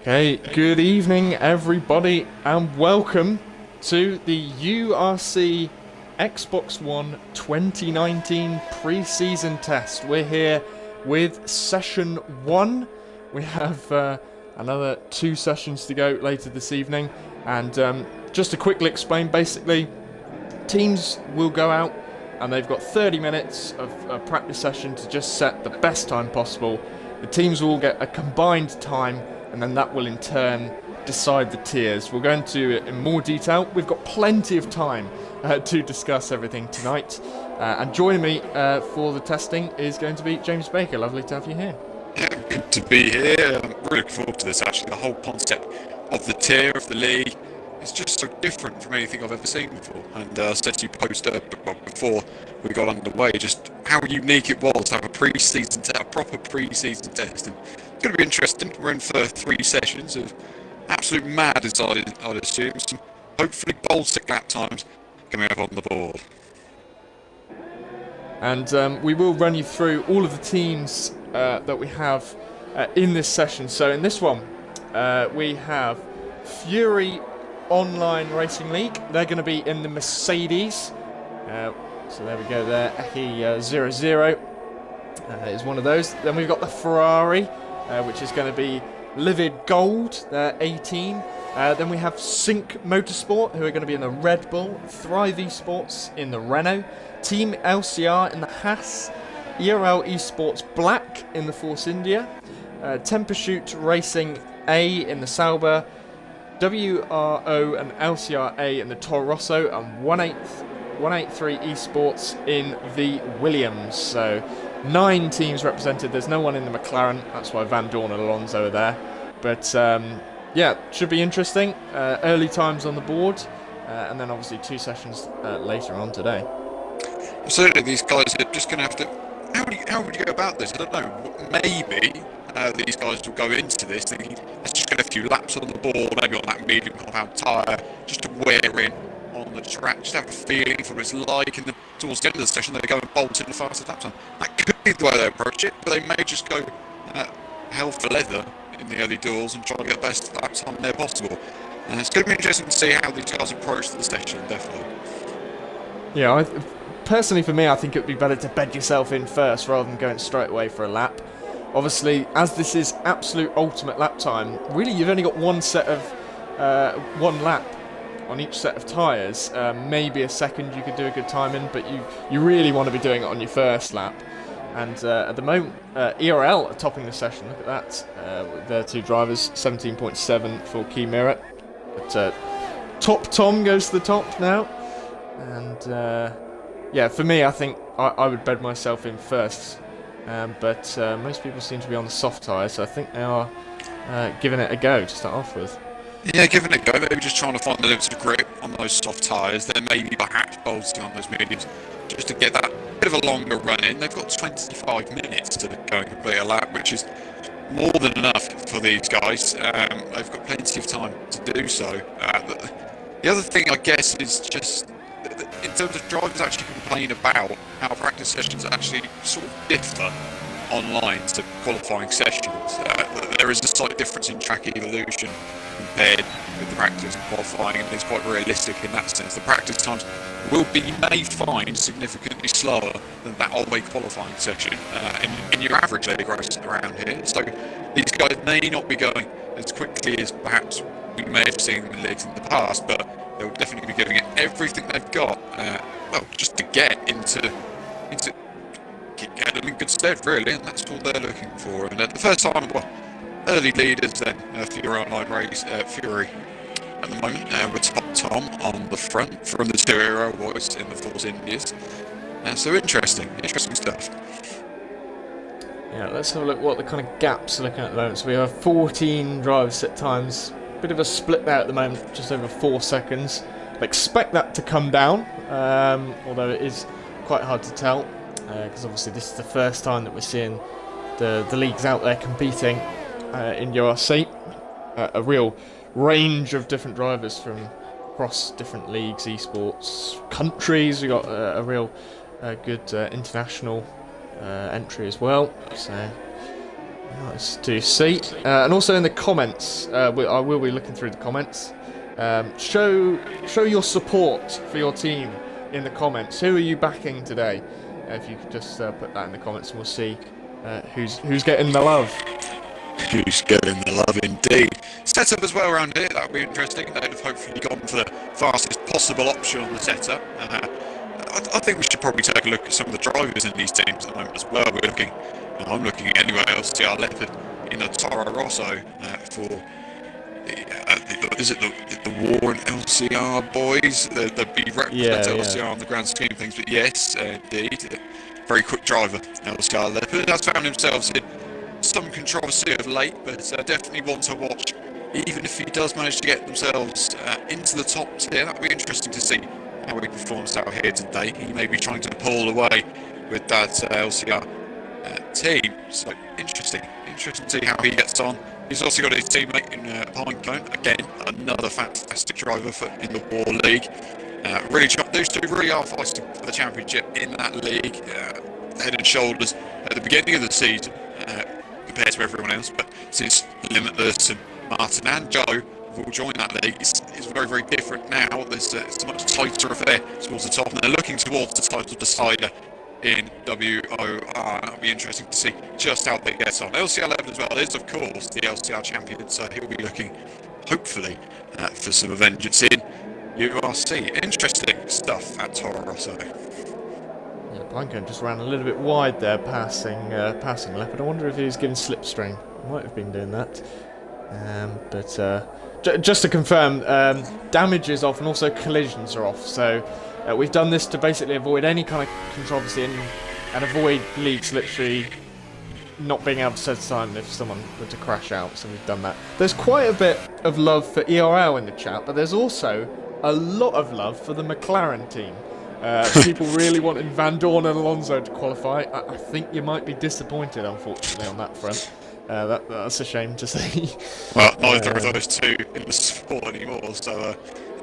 Okay, good evening everybody and welcome to the URC XB1 2019 pre-season test. We're here with session 1. We have another 2 sessions to go later this evening, and just to quickly explain, basically teams will go out and they've got 30 minutes of a practice session to just set the best time possible. The teams will get a combined time, and then that will in turn decide the tiers. We'll go into it in more detail. We've got plenty of time to discuss everything tonight. And joining me for the testing is going to be James Baker. Lovely to have you here. Yeah, good to be here. I'm really looking forward to this, actually. The whole concept of the tier, of the league, is just so different from anything I've ever seen before. And I said to you before we got underway, just how unique it was to have a proper pre-season test. And it's going to be interesting. We're in for 3 sessions of absolute madness, I'd assume. Some hopefully Baltic lap times coming up on the board. And we will run you through all of the teams that we have in this session. So in this one, we have Fury Online Racing League. They're going to be in the Mercedes. So there we go there. Eki 00 is one of those. Then we've got the Ferrari, which is going to be Livid Gold. They're 18. Then we have Sync Motorsport, who are going to be in the Red Bull. Thrive Esports in the Renault. Team LCR in the Haas. ERL Esports Black in the Force India. Tempershoot Racing A in the Sauber. WRO and LCRA in the Toro Rosso, and 183 Esports in the Williams. So 9 teams represented. There's no one in the McLaren. That's why Van Dorn and Alonso are there. But yeah, should be interesting. Early times on the board, and then obviously 2 sessions later on today. Absolutely, these guys are just going to have to. How would you go about this? I don't know. Maybe these guys will go into this thinking, let's just get a few laps on the board, maybe on that medium compound tyre, just to wear in on the track, just have a feeling for what it's like. And towards the end of the session, they go and bolt in the fastest lap time. That could be the way they approach it, but they may just go hell for leather in the early doors and try to get the best lap time there possible. And it's going to be interesting to see how these guys approach the session, definitely. Yeah, personally for me, I think it would be better to bed yourself in first rather than going straight away for a lap. Obviously, as this is absolute ultimate lap time, really you've only got one set of 1 lap on each set of tyres. Maybe a second you could do a good time in, but you really want to be doing it on your first lap. And at the moment, ERL are topping the session. Look at that. With their 2 drivers, 17.7 for Key Mirror. But Top Tom goes to the top now. And yeah, for me, I think I would bed myself in first. But most people seem to be on the soft tyres, so I think they are giving it a go to start off with. Yeah, giving it a go, maybe just trying to find a little bit of grip on those soft tyres, then maybe perhaps bolting on those mediums, just to get that bit of a longer run in. They've got 25 minutes to go and complete a lap, which is more than enough for these guys. They've got plenty of time to do so. The other thing, I guess, is just in terms of drivers actually complain about how practice sessions actually sort of differ online to qualifying sessions. There is a slight difference in track evolution compared with the practice and qualifying, and it's quite realistic in that sense. The practice times may find significantly slower than that old-way qualifying session in your average league race around here. So these guys may not be going as quickly as perhaps we may have seen in leagues in the past, but they'll definitely be giving it everything they've got, just to get get them in good stead, really, and that's all they're looking for. And the first time, early leaders then, Fury Online Race, Fury at the moment, with Top Tom on the front from the 2 boys in the Force Indies. So interesting stuff. Yeah, let's have a look what the kind of gaps are looking at the moment. So we have 14 driver set times. Bit of a split there at the moment, just over 4 seconds. I expect that to come down, although it is quite hard to tell, because obviously this is the first time that we're seeing the leagues out there competing in URC. A real range of different drivers from across different leagues, esports, countries. We got a real good international entry as well. So Nice to see. And also in the comments, I will be looking through the comments. Show your support for your team in the comments. Who are you backing today? If you could just put that in the comments, and we'll see who's getting the love. Who's getting the love indeed. Setup as well around here, that would be interesting. They'd have hopefully gone for the fastest possible option on the setup. I think we should probably take a look at some of the drivers in these teams at the moment as well. I'm looking at anyway, LCR Leopard in a Toro Rosso for the War and LCR boys. The B represent LCR on the grand scheme of things, but yes, indeed, very quick driver. LCR Leopard has found himself in some controversy of late, but definitely one to watch. Even if he does manage to get themselves into the top tier, that would be interesting to see how he performs out here today. He may be trying to pull away with that LCR team, so interesting to see how he gets on. He's also got his teammate in Pinecone, again another fantastic driver in the War League. Those two really are fighting for the championship in that league, head and shoulders at the beginning of the season compared to everyone else, but since Limitless and Martin and Joe have all joined that league, it's very, very different now. There's it's a much tighter affair towards the top, and they're looking towards the title decider in WOR. That'll be interesting to see just how they get on. LCR 11 as well is, of course, the LCR champion, so he'll be looking, hopefully, for some vengeance in URC. Interesting stuff at Toro Rosso. Yeah, Blanco just ran a little bit wide there, passing Leopard. I wonder if he was given slipstream. Might have been doing that. Just to confirm, damage is off and also collisions are off. So we've done this to basically avoid any kind of controversy and avoid leagues literally not being able to set time if someone were to crash out. So we've done that. There's quite a bit of love for ERL in the chat, but there's also a lot of love for the McLaren team. People really wanted Van Dorn and Alonso to qualify. I think you might be disappointed, unfortunately, on that front. That's a shame to see. Well, neither of those two in the sport anymore, so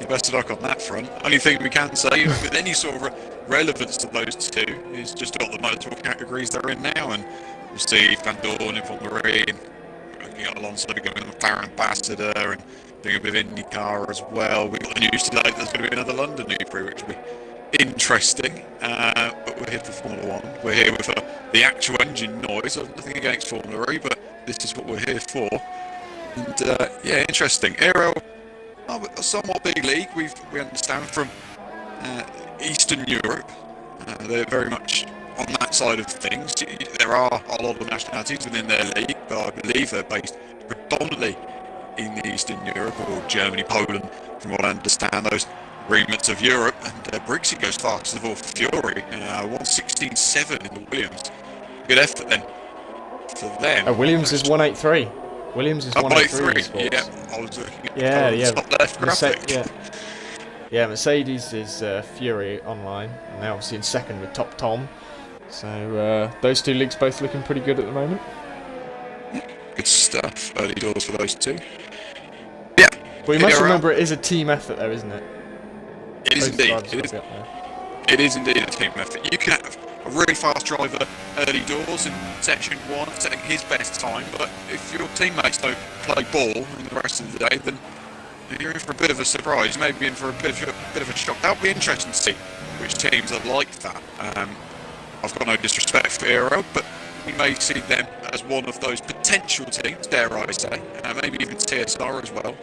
best of luck on that front. Only thing we can say with any sort of relevance to those two is just what the motorsport categories they're in now, and we'll see Van Dorn in Formula E, and you got Alonso becoming a McLaren ambassador and doing a bit of IndyCar as well. We got the news today that there's going to be another London New Prix, which will be interesting, but we're here for Formula 1. We're here with the actual engine noise. Nothing against Formula E, but this is what we're here for. And yeah, interesting. Aero, a somewhat big league. We understand from Eastern Europe. They're very much on that side of things. There are a lot of nationalities within their league, but I believe they're based predominantly in Eastern Europe or Germany, Poland, from what I understand. Those remits of Europe, and Briggsy goes fast as well for Fury. 1:16.7 in the Williams. Good effort then for them. Williams is 1:83. Williams is 1:83. Yeah, I was looking at top left graphic. Yeah, Mercedes is Fury online, and they're obviously in second with Top Tom. So those two leagues both looking pretty good at the moment. Good stuff. Early doors for those two. Yeah. Well, you must remember it is a team effort, though, isn't it? It is indeed. It is indeed a team effort. You can have a really fast driver early doors in section 1, setting his best time, but if your teammates don't play ball in the rest of the day, then you're in for a bit of a surprise, maybe in for a bit of a shock. That'll be interesting to see which teams are like that. I've got no disrespect for Aero, but we may see them as one of those potential teams, dare I say, maybe even TSR as well.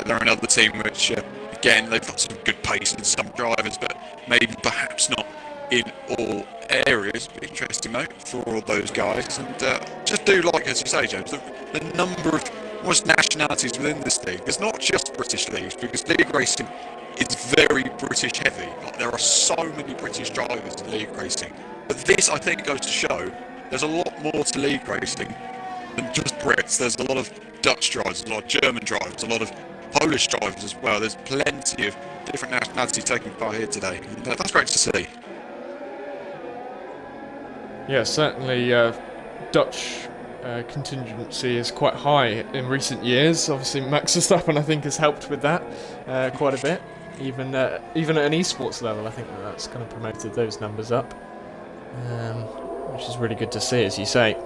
They're another team which, again, they've got some good pace in some drivers, but maybe perhaps not in all areas. Interesting note for all those guys, and just do like, as you say, James, the number of almost nationalities within this league. It's not just British leagues, because league racing is very British heavy. Like, there are so many British drivers in league racing, but this, I think, goes to show there's a lot more to league racing than just Brits. There's a lot of Dutch drivers, a lot of German drivers, a lot of Polish drivers as well. There's plenty of different nationalities taking part here today, and that's great to see. Yeah, certainly Dutch contingency is quite high in recent years. Obviously Max Verstappen, I think, has helped with that quite a bit. Even at an esports level, I think that's kind of promoted those numbers up, which is really good to see, as you say.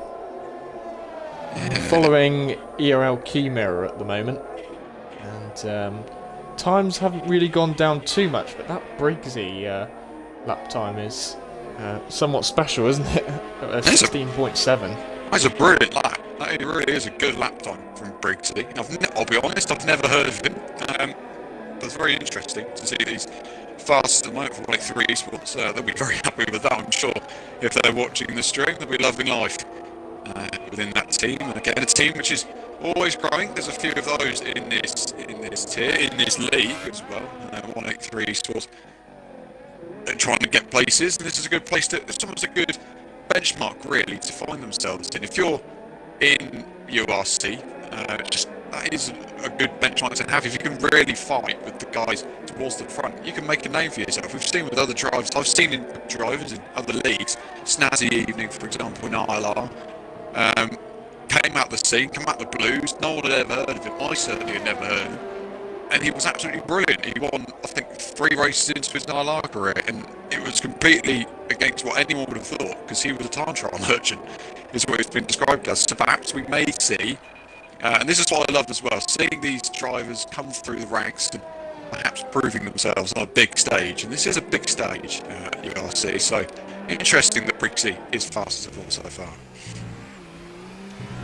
following ERL key mirror at the moment, and times haven't really gone down too much, but that Briggsy lap time is somewhat special, isn't it? 16.7. That's a brilliant lap. That really is a good lap time from Briggsy. I'll be honest, I've never heard of him. But it's very interesting to see these fastest at the moment for like 3 esports. They'll be very happy with that, I'm sure. If they're watching the stream, they'll be loving life within that team. And again, a team which is always growing. There's a few of those in this tier, in this league as well. 183 esports. They're trying to get places, and this is a good place to. It's almost a good benchmark, really, to find themselves in. If you're in URC, that is a good benchmark to have. If you can really fight with the guys towards the front, you can make a name for yourself. We've seen with other drivers. I've seen in drivers in other leagues. Snazzy Evening, for example, in ILR, came out the scene, come out the blues. No one had ever heard of him. I certainly had never heard of him. And he was absolutely brilliant. He won, I think, 3 races into his ILR career, and it was completely against what anyone would have thought, because he was a time trial merchant, is what it's been described as. So perhaps we may see, and this is what I loved as well, seeing these drivers come through the ranks and perhaps proving themselves on a big stage. And this is a big stage at URC, so interesting that Briggsy is fastest of all so far.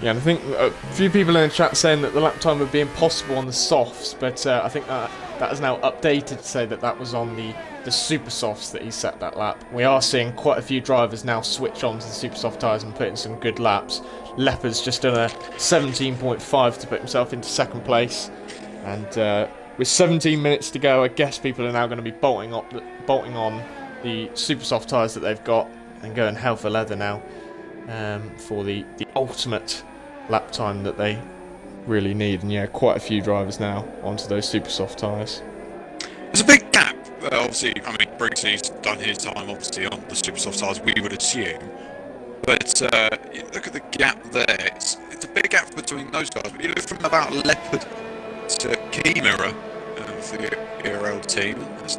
Yeah, and I think a few people in the chat saying that the lap time would be impossible on the softs, but I think that is now updated to say that was on the super softs that he set that lap. We are seeing quite a few drivers now switch on to the super soft tyres and put in some good laps. Leopard's just done a 17.5 to put himself into second place, and with 17 minutes to go, I guess people are now going to be bolting on the super soft tyres that they've got and going hell for leather now. For the ultimate lap time that they really need, and yeah, quite a few drivers now onto those super soft tyres. There's a big gap. Obviously, I mean, Briggsy's done his time obviously on the super soft tyres, we would assume. But look at the gap there. It's a big gap between those guys. But you look from about Leopard to Key Mirror for the ERL team. That's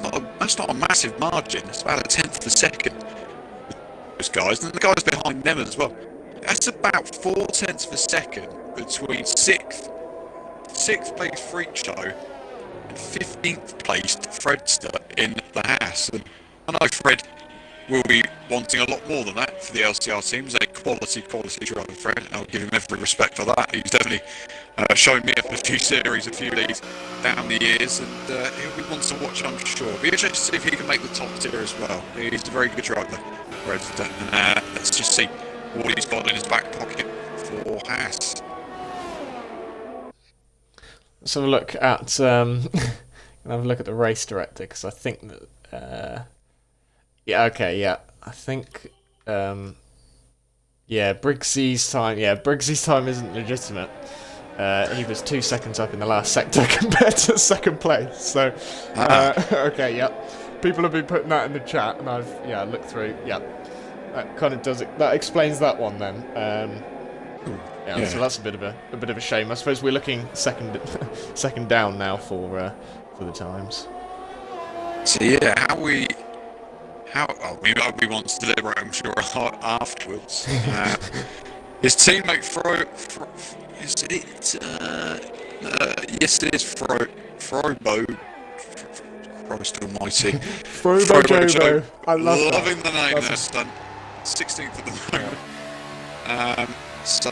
not a massive margin. It's about a tenth of a second. Those guys, and the guys behind them as well. That's about 0.4 of a second between sixth place Freak Show and 15th placed Fredster in the Haas. And I know Fred will be wanting a lot more than that for the LCR team. He's a quality driver, Fred. And I'll give him every respect for that. He's definitely shown me up a few series, a few leagues down the years, and he'll be one to watch, I'm sure. Be interested to see if he can make the top tier as well. He's a very good driver. Let's just see what he's got in his back pocket for Haas. Let's have a look at have a look at the race director, because I think that I think Briggsy's time isn't legitimate. He was 2 seconds up in the last sector compared to second place. So people have been putting that in the chat, and I've looked through. Yeah, that kind of does it. That explains that one then. So that's a bit of a shame. I suppose we're looking second down now for the times. So yeah, we want to deliberate, I'm sure, afterwards. His teammate yes, it is Frobo. Christ almighty. Frobo Jobo. I love that. Loving the name there, son. 16th at the moment. So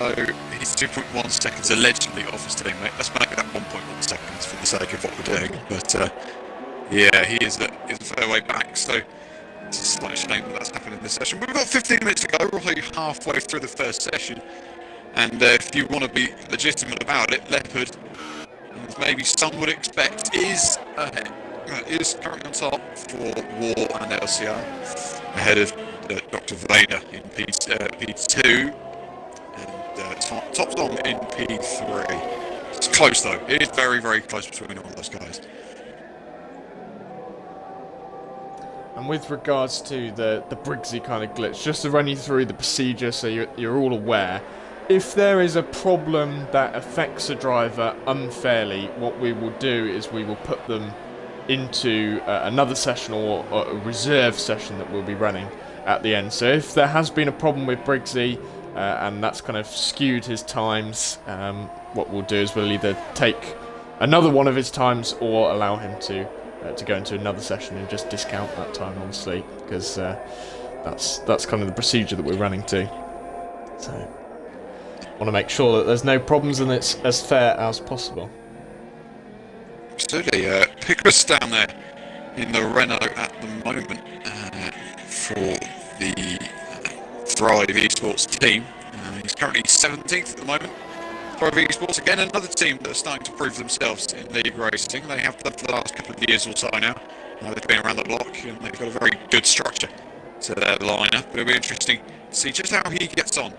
he's 2.1 seconds allegedly off his teammate. Let's make that 1.1 seconds for the sake of what we're doing. But he is a fair way back. So it's a slight shame that that's happened in this session. We've got 15 minutes to go. We're only halfway through the first session. And if you want to be legitimate about it, Leopard, as maybe some would expect, is currently on top for War and LCR, ahead of Dr. Vader in P2, and top Tom in P3. It's close though. It is very, very close between all those guys. And with regards to the Briggsy kind of glitch, just to run you through the procedure so you're all aware, if there is a problem that affects a driver unfairly, what we will do is we will put them into another session or a reserve session that we'll be running at the end. So if there has been a problem with Briggsy, and that's kind of skewed his times. What we'll do is we'll either take another one of his times or allow him to go into another session and just discount that time, obviously, because that's kind of the procedure that we're running to. So, want to make sure that there's no problems and it's as fair as possible. Absolutely. Pickles down there in the Renault at the moment for the Thrive Esports team. He's currently 17th at the moment. Thrive Esports, again, another team that are starting to prove themselves in league racing. They have done for the last couple of years or so now. They've been around the block and they've got a very good structure to their lineup. It'll be interesting to see just how he gets on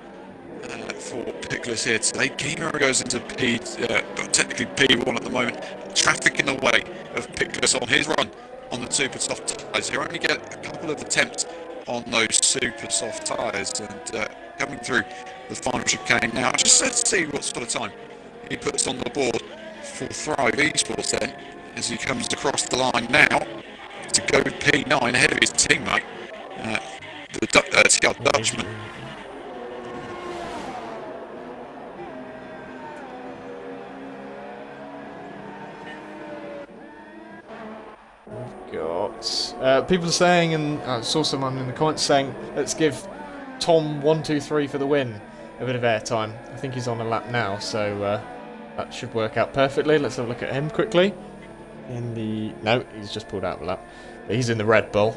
for Pickles here today. Gamer goes into technically P1 at the moment. Traffic in the way of Pickles on his run on the super soft tyres. He'll only get a couple of attempts on those super soft tyres, and coming through the final chicane now. Just let's see what sort of time he puts on the board for Thrive Esports then, as he comes across the line now to go P9 ahead of his teammate, the TR Dutchman. Got people saying, and I saw someone in the comments saying, let's give Tom 123 for the win a bit of airtime. I think he's on a lap now, so that should work out perfectly. Let's have a look at him quickly. No, he's just pulled out of the lap. He's in the Red Bull,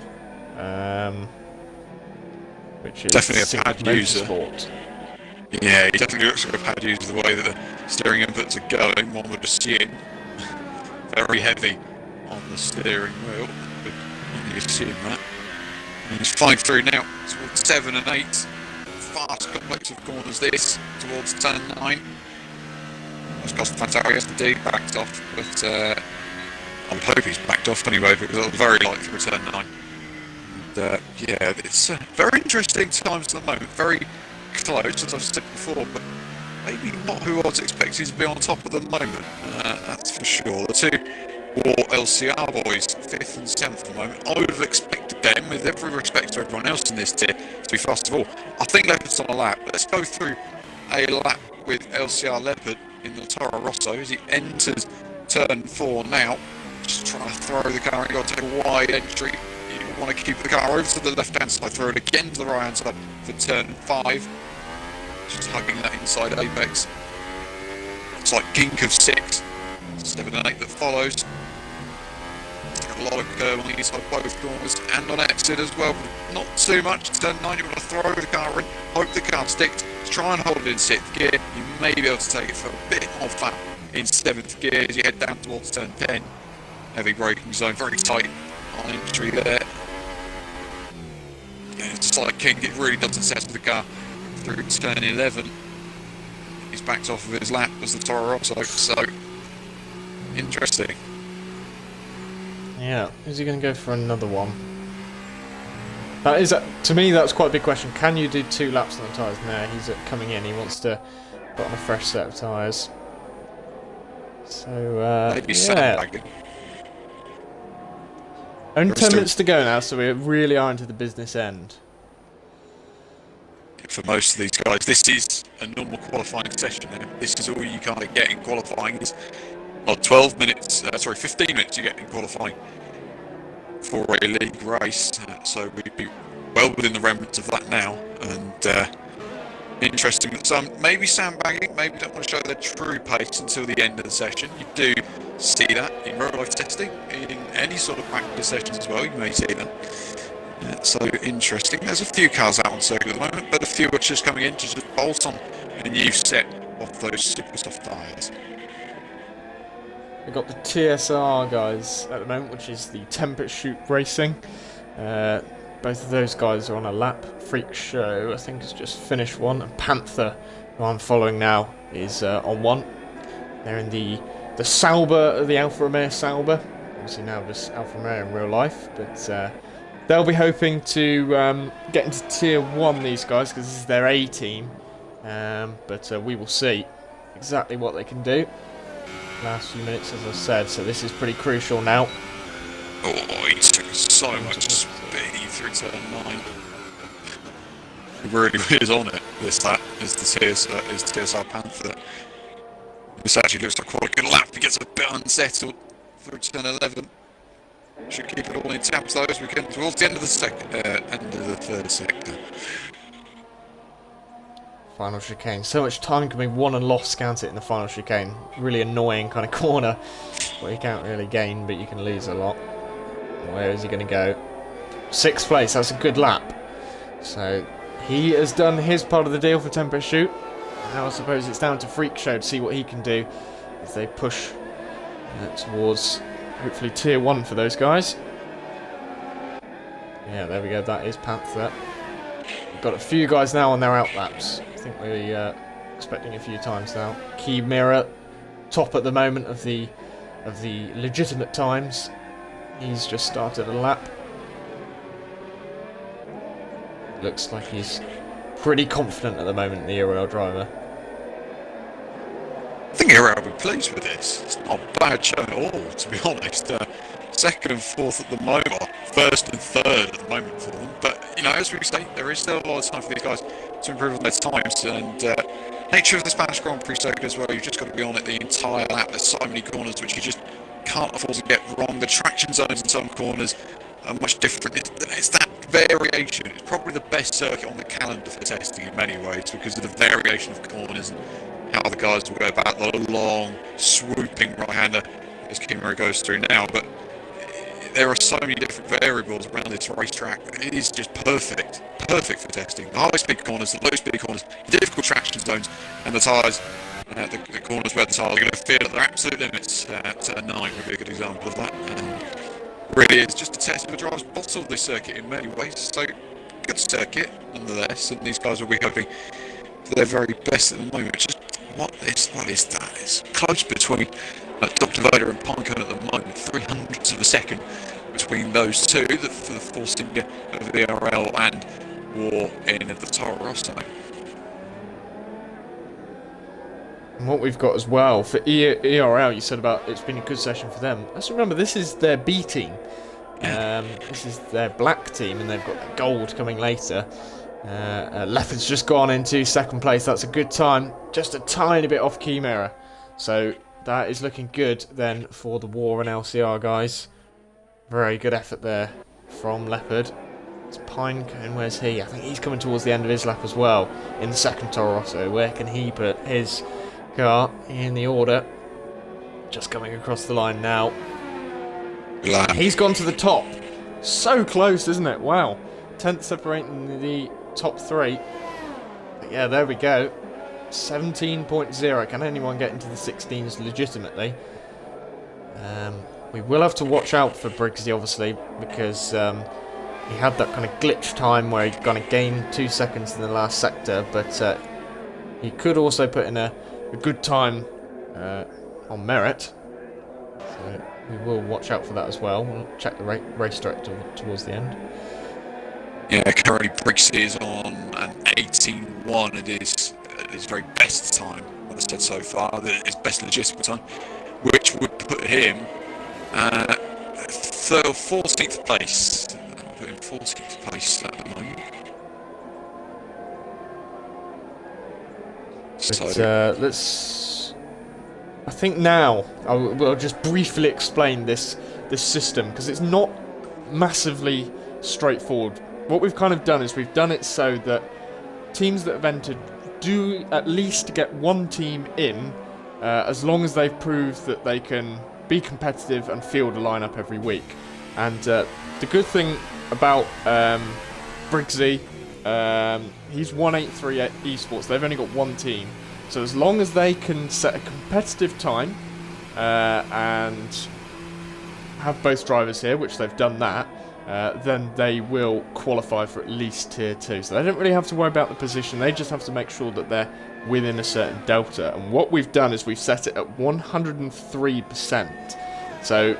which is definitely a pad user. Sport. Yeah, he definitely looks like a pad user the way that the steering inputs are going. One would assume very heavy on the steering wheel. You assume that. And he's flying through now towards 7 and 8. Fast complex of corners this towards turn 9. That's cost Fantarius indeed backed off, but I would hope he's backed off anyway because it was very light for turn 9. And, yeah, it's very interesting times at the moment. Very close, as I've said before, but maybe not who I was expecting to be on top at the moment. That's for sure. The two War LCR boys, 5th and 7th at the moment. I would have expected them, with every respect to everyone else in this tier, to be fast of all. I think Leopard's on a lap. Let's go through a lap with LCR Leopard in the Toro Rosso as he enters turn 4 now. Just trying to throw the car, you've got to take a wide entry. You want to keep the car over to the left hand side, throw it again to the right hand side for turn 5. Just hugging that inside apex. It's like kink of 6. 7 and 8 that follows. Got a lot of curve on the inside of both corners and on exit as well, but not too much. Turn 9, you want to throw the car in, hope the car sticks, try and hold it in 6th gear. You may be able to take it for a bit more fun in 7th gear as you head down towards turn 10. Heavy braking zone, very tight on entry there. Yeah, it's just like King, it really doesn't settle the car through turn 11. He's backed off of his lap as the Toro Rosso, so interesting. Yeah, is he going to go for another one? That is, to me, that's quite a big question. Can you do 2 laps on the tyres? No, he's coming in. He wants to put on a fresh set of tyres. So, maybe yeah. sandbagging. Only 10 minutes to go now, so we really are into the business end. For most of these guys, this is a normal qualifying session. This is all you kind of get in qualifying. Is 15 minutes you get in qualifying for a league race. So we'd be well within the remnants of that now. And interesting that some maybe sandbagging, maybe don't want to show their true pace until the end of the session. You do see that in real life testing, in any sort of practice sessions as well. You may see them. So interesting. There's a few cars out on circuit at the moment, but a few are just coming in to just bolt on a new set of those super soft tyres. We've got the TSR guys at the moment, which is the Tempest Shoot Racing. Both of those guys are on a lap. Freak Show, I think, has just finished one. And Panther, who I'm following now, is on one. They're in the Sauber, the Alfa Romeo Sauber. Obviously now just Alfa Romeo in real life, but they'll be hoping to get into Tier 1, these guys, because this is their A team. But we will see exactly what they can do. Last few minutes, as I said, so this is pretty crucial now. Oh, he took so much speed through turn 9. He really is on it, this lap. as the TSR Panther. This actually looks like quite a good lap. He gets a bit unsettled through turn 11. Should keep it all intact though as we get towards the end of the third sector. Final chicane. So much time can be won and lost, can't it, in the final chicane? Really annoying kind of corner where you can't really gain, but you can lose a lot. Where is he going to go? 6th place. That's a good lap. So he has done his part of the deal for Tempest Shoot. Now I suppose it's down to Freak Show to see what he can do as they push towards hopefully tier 1 for those guys. Yeah, there we go. That is Panther. We've got a few guys now on their out laps. I think we're expecting a few times now. Key Mirror, top at the moment of the legitimate times. He's just started a lap. Looks like he's pretty confident at the moment, the Uriel driver. I think Uriel will be pleased with this. It's not a bad show at all, to be honest. 2nd and 4th at the moment, or 1st and 3rd at the moment for them. But, you know, as we say, there is still a lot of time for these guys to improve on their times. And nature of the Spanish Grand Prix circuit as well, you've just got to be on it the entire lap. There's so many corners which you just can't afford to get wrong. The traction zones in some corners are much different. It's that variation. It's probably the best circuit on the calendar for testing in many ways because of the variation of corners and how the guys will go about the long, swooping right-hander as Kimura goes through now. But there are so many different variables around this racetrack. It is just perfect for testing. The high-speed corners, the low-speed corners, the difficult traction zones, and the tyres, the corners where the tyres are going to feel at their absolute limits. Turn 9 would be a good example of that. Really is just a test of the driver's bottle of this circuit in many ways. So, good circuit nonetheless, and these guys will be hoping for their very best at the moment. Just what is that? It's close between Dr. Vader and Pinecone at the moment, 300ths of a second between those two, for the Force India of the RL and War in the Toro Rosso. And what we've got as well for ERL, you said about it's been a good session for them. Let's remember this is their B team. This is their black team, and they've got gold coming later. Leopard's just gone into 2nd place. That's a good time. Just a tiny bit off Key Mirror. So that is looking good then for the War and LCR guys. Very good effort there from Leopard. It's Pinecone, where's he? I think he's coming towards the end of his lap as well in the 2nd Toro Rosso. Where can he put his car in the order? Just coming across the line now. He's gone to the top. So close, isn't it? Wow. 10th separating the top 3. But yeah, there we go. 17.0. Can anyone get into the 16s legitimately? We will have to watch out for Briggsy, obviously, because he had that kind of glitch time where he kind of gained 2 seconds in the last sector, but he could also put in a good time on merit. So we will watch out for that as well. We'll check the race director towards the end. Yeah, currently Briggsy is on an 18.1. It is his very best time, what I've said so far, his best legitimate time, which would put him 14th place. Put him 14th place at the moment. But let's. I think now we'll just briefly explain this system because it's not massively straightforward. What we've kind of done is we've done it so that teams that have entered do at least get one team in, as long as they've proved that they can be competitive and field a lineup every week. And the good thing about Briggsy, he's 183 esports. They've only got one team, so as long as they can set a competitive time and have both drivers here, which they've done that, then they will qualify for at least tier 2. So they don't really have to worry about the position. They just have to make sure that they're within a certain delta. And what we've done is we've set it at 103%. So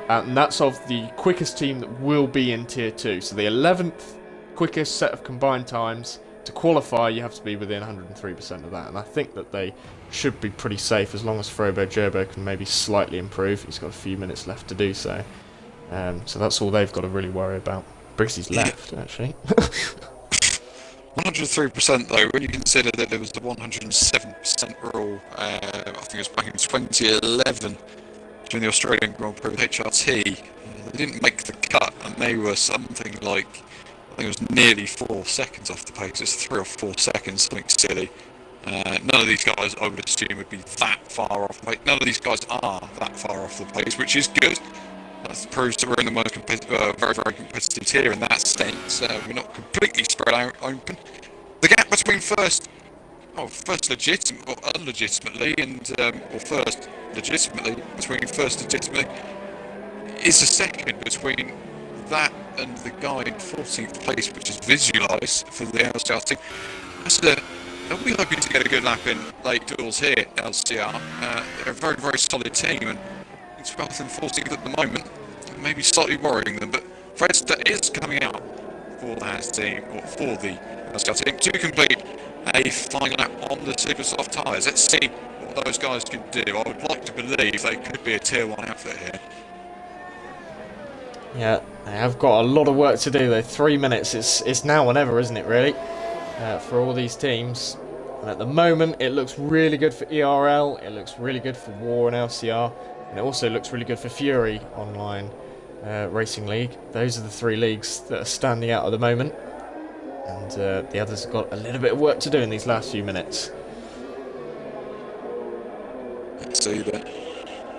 and that's of the quickest team that will be in tier 2. So the 11th quickest set of combined times. To qualify, you have to be within 103% of that. And I think that they should be pretty safe as long as Frobo Gerbo can maybe slightly improve. He's got a few minutes left to do so. So that's all they've got to really worry about. Briggsy's left, actually. 103% though, when you consider that there was the 107% rule, I think it was back in 2011 during the Australian Grand Prix with HRT, they didn't make the cut and they were something like, I think it was nearly 4 seconds off the pace. It's 3 or 4 seconds, something silly. None of these guys, I would assume, would be that far off the pace. None of these guys are that far off the pace, which is good. That proves that we're in the most very, very competitive tier in that sense. We're not completely spread out open. The gap between first legitimately, or unlegitimately, and first legitimately is a second between that and the guy in 14th place, which is visualised for the LCR team. They'll be hoping to get a good lap in late doors here, LCR. They're a very, very solid team, and 12th and 14th at the moment, maybe slightly worrying them, but Fredster is coming out for the Haas team, or for the LCR team, to complete a final lap on the super soft tyres. Let's see what those guys can do. I would like to believe they could be a tier 1 outfit here. Yeah, they have got a lot of work to do though. 3 minutes, it's now or never, isn't it, really? For all these teams. And at the moment, it looks really good for ERL, it looks really good for War and LCR, and it also looks really good for Fury Online Racing League. Those are the 3 leagues that are standing out at the moment. And the others have got a little bit of work to do in these last few minutes. Let's see that.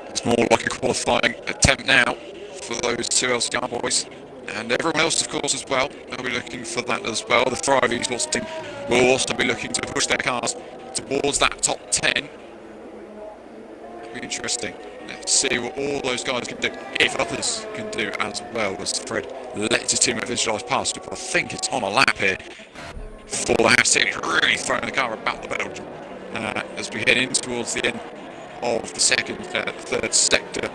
It's more like a qualifying attempt now for those 2 LCR boys. And everyone else, of course, as well. They'll be looking for that as well. The Thrive Esports team will also be looking to push their cars towards that top 10. That'll be interesting. Let's see what all those guys can do, if others can do as well, as Fred lets his team at visualised past. I think it's on a lap here for the Haas team. Really throwing the car about the Belgium as we head in towards the end of the third sector.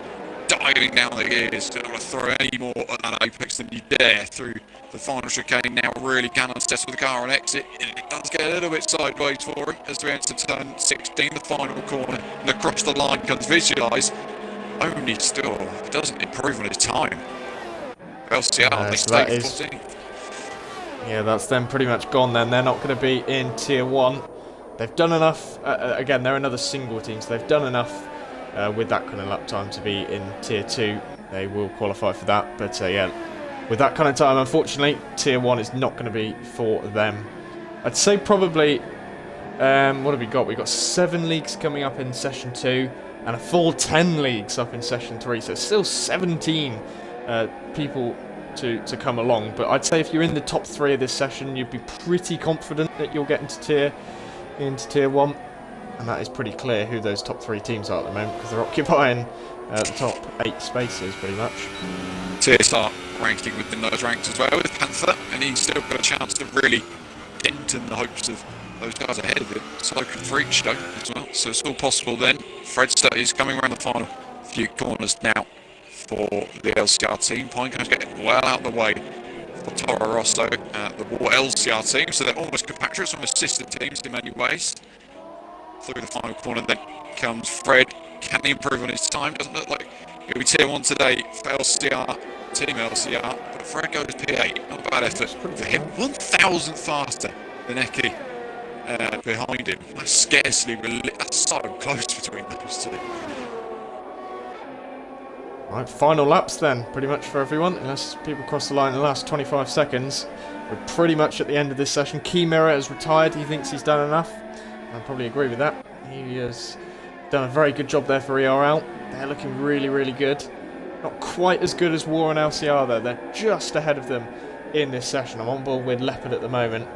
Diving down the gears, don't want to throw any more at that apex than you dare through the final chicane. Now really can unsettle the car on exit, and it does get a little bit sideways for him as we enter turn 16, the final corner, and across the line comes Visualise. Only still doesn't improve on his time. LCR, they stay 14. Yeah, that's them pretty much gone then. They're not going to be in tier 1. They've done enough. Again, they're another single team, so they've done enough with that kind of lap time to be in tier 2. They will qualify for that, but yeah, with that kind of time, unfortunately, tier 1 is not going to be for them. I'd say probably, what have we got? We've got 7 leagues coming up in session 2 and a full 10 leagues up in session 3, so still 17 people to come along. But I'd say if you're in the top 3 of this session, you'd be pretty confident that you'll get into tier 1. And that is pretty clear who those top 3 teams are at the moment, because they're occupying the top 8 spaces pretty much. TSR ranking within those ranks as well with Panther, and he's still got a chance to really dent in the hopes of those guys ahead of him. So can Freach though as well, so it's all possible then. Fredster is coming around the final few corners now for the LCR team. Pinecone's getting well out of the way for Toro Rosso, the War LCR team, so they're almost compatriots, almost sister teams in many ways. Through the final corner then comes Fred. Can he improve on his time? Doesn't look like he'll be tier 1 today for LCR, team LCR, but Fred goes P8. Not a bad effort for him. 1,000 faster than Eki behind him. That's scarcely, that's so close between those 2. Right, final laps then, pretty much for everyone, unless people cross the line in the last 25 seconds. We're pretty much at the end of this session. Key Mirror has retired. He thinks he's done enough. I probably agree with that. He has done a very good job there for ERL. They're looking really, really good. Not quite as good as War and LCR though. They're just ahead of them in this session. I'm on board with Leopard at the moment.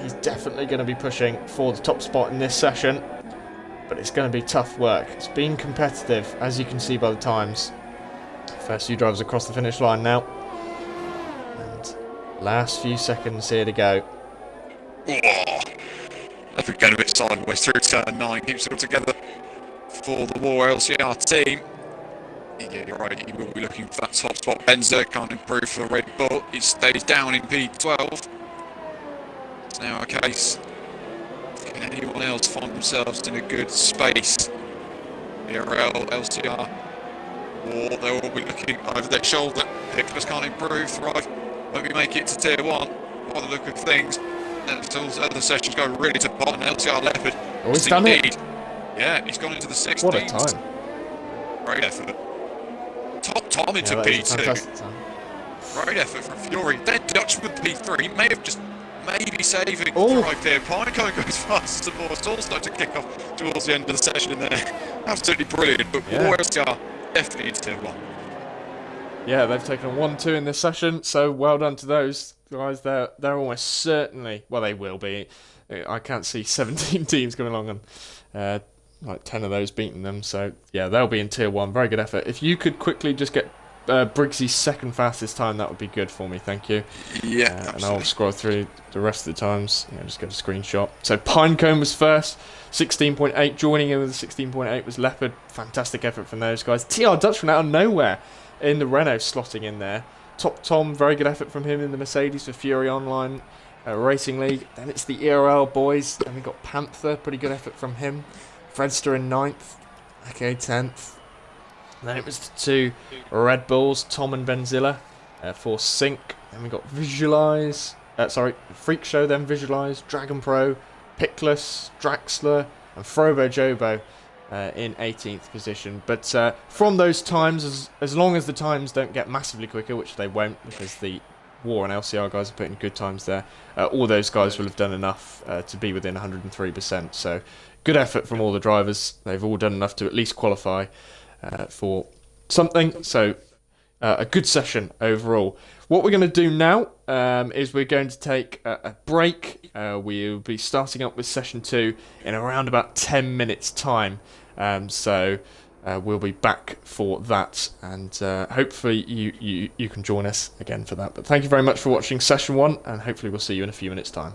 He's definitely going to be pushing for the top spot in this session. But it's going to be tough work. It's been competitive, as you can see by the times. First few drivers across the finish line now. And last few seconds here to go. Leopard going a bit sideways through turn 9, keeps it all together for the War LCR team. Yeah, you're right, he will be looking for that top spot. Benzer can't improve for Red Bull, he stays down in P12. It's now a case, can anyone else find themselves in a good space? ERL, LCR, or they'll all be looking over their shoulder. Hickless can't improve, Thrive won't be make it to tier 1 by the look of things. Until other sessions go really to pot, and LCR Leopard. Oh, he's done it. Yeah, he's gone into the 16th. What a time. Great effort. Top Tom into Yeah, that is a P2. fantastic time. Great effort from Fury. Then Dutchman P3. He may have just maybe saving Oh. the drive there. Pinecone goes fast as the more stalls start to kick off towards the end of the session in there. Absolutely brilliant. But Yeah. LCR definitely into tier 1. Yeah, they've taken a 1-2 in this session, so well done to those guys. They're almost certainly, well, they will be. I can't see 17 teams coming along and like 10 of those beating them. So yeah, they'll be in tier 1. Very good effort. If you could quickly just get Briggsy's second fastest time, that would be good for me. Thank you. Yeah, and I'll scroll through the rest of the times. Yeah, just get a screenshot. So Pinecone was first, 16.8. Joining in with 16.8 was Leopard. Fantastic effort from those guys. TR Dutchman out of nowhere in the Renault slotting in there. Top Tom, very good effort from him in the Mercedes for Fury Online Racing League. Then it's the ERL boys. Then we got Panther, pretty good effort from him. Fredster in 9th, okay, 10th. Then it was the two Red Bulls, Tom and Benzilla for Sync. Then we got Freak Show, then Visualize, Dragon Pro, Pickless, Draxler, and Frobo Jobo in 18th position. But from those times, as long as the times don't get massively quicker, which they won't because the War and LCR guys are putting good times there, all those guys will have done enough to be within 103%. So good effort from all the drivers. They've all done enough to at least qualify for something. So a good session overall. What we're going to do now is we're going to take a break. We'll be starting up with session 2 in around about 10 minutes time. So we'll be back for that, and hopefully you can join us again for that. But thank you very much for watching session 1, and hopefully we'll see you in a few minutes time.